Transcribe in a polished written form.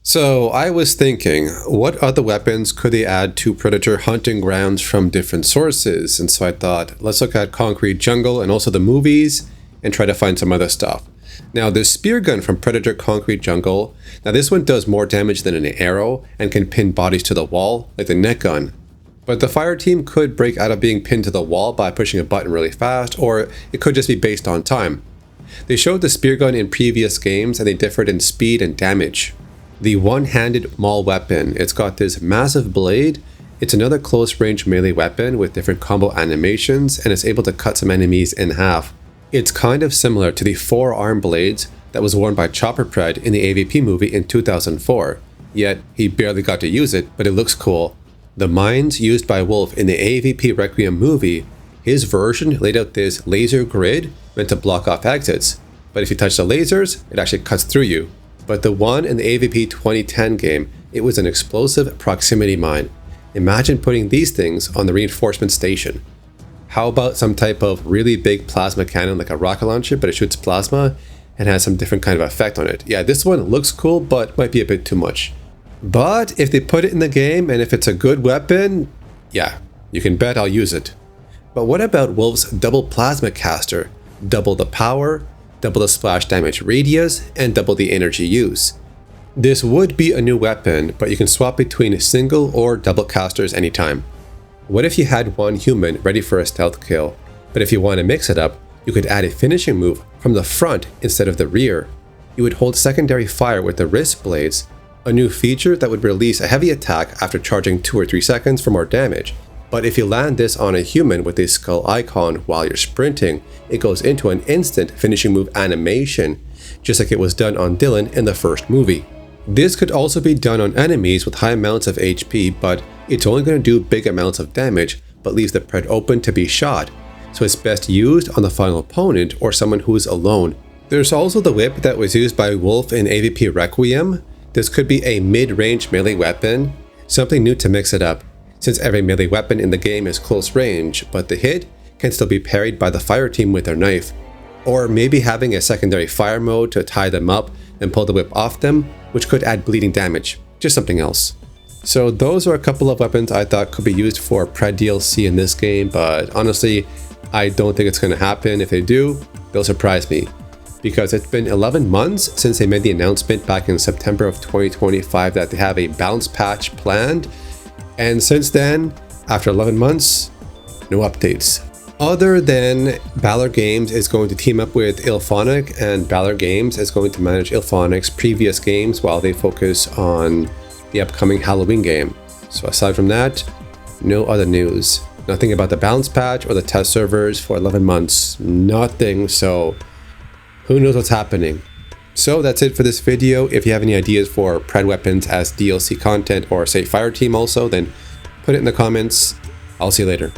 So I was thinking, what other weapons could they add to Predator hunting grounds from different sources? And so I thought, let's look at Concrete Jungle and also the movies and try to find some other stuff. Now the Speargun from Predator Concrete Jungle, now this one does more damage than an arrow and can pin bodies to the wall like the net gun. But the fire team could break out of being pinned to the wall by pushing a button really fast, or it could just be based on time. They showed the Speargun in previous games and they differed in speed and damage. The one-handed Maul weapon, it's got this massive blade. It's another close-range melee weapon with different combo animations, and it's able to cut some enemies in half. It's kind of similar to the Forearm blades that was worn by Chopper Pred in the AVP movie in 2004, yet he barely got to use it, but it looks cool. The mines used by Wolf in the AVP Requiem movie, his version laid out this laser grid meant to block off exits, but if you touch the lasers, it actually cuts through you. But the one in the AVP 2010 game, it was an explosive proximity mine. Imagine putting these things on the reinforcement station. How about some type of really big plasma cannon like a rocket launcher, but it shoots plasma and has some different kind of effect on it. Yeah, this one looks cool, but might be a bit too much. But if they put it in the game and if it's a good weapon, yeah, you can bet I'll use it. But what about Wolf's double plasma caster? Double the power, double the splash damage radius, and double the energy use. This would be a new weapon, but you can swap between single or double casters anytime. What if you had one human ready for a stealth kill, but if you want to mix it up, you could add a finishing move from the front instead of the rear. You would hold secondary fire with the Wristblades, a new feature that would release a heavy attack after charging 2 or 3 seconds for more damage. But if you land this on a human with a skull icon while you're sprinting, it goes into an instant finishing move animation, just like it was done on Dylan in the first movie. This could also be done on enemies with high amounts of HP, but it's only going to do big amounts of damage, but leaves the pred open to be shot, so it's best used on the final opponent or someone who is alone. There's also the whip that was used by Wolf in AVP Requiem. This could be a mid-range melee weapon, something new to mix it up, since every melee weapon in the game is close range, but the hit can still be parried by the fire team with their knife. Or maybe having a secondary fire mode to tie them up and pull the whip off them, which could add bleeding damage, just something else. So those are a couple of weapons I thought could be used for Pred DLC in this game, but honestly, I don't think it's going to happen. If they do, they'll surprise me. Because it's been 11 months since they made the announcement back in September of 2025 that they have a balance patch planned. And since then, after 11 months, no updates. Other than Balor Games is going to team up with Ilphonic, and Balor Games is going to manage Ilphonic's previous games while they focus on the upcoming Halloween game. So aside from that, no other news. Nothing about the balance patch or the test servers for 11 months. Nothing, so who knows what's happening. So that's it for this video. If you have any ideas for Pred weapons as DLC content or say fire team also, then put it in the comments. I'll see you later.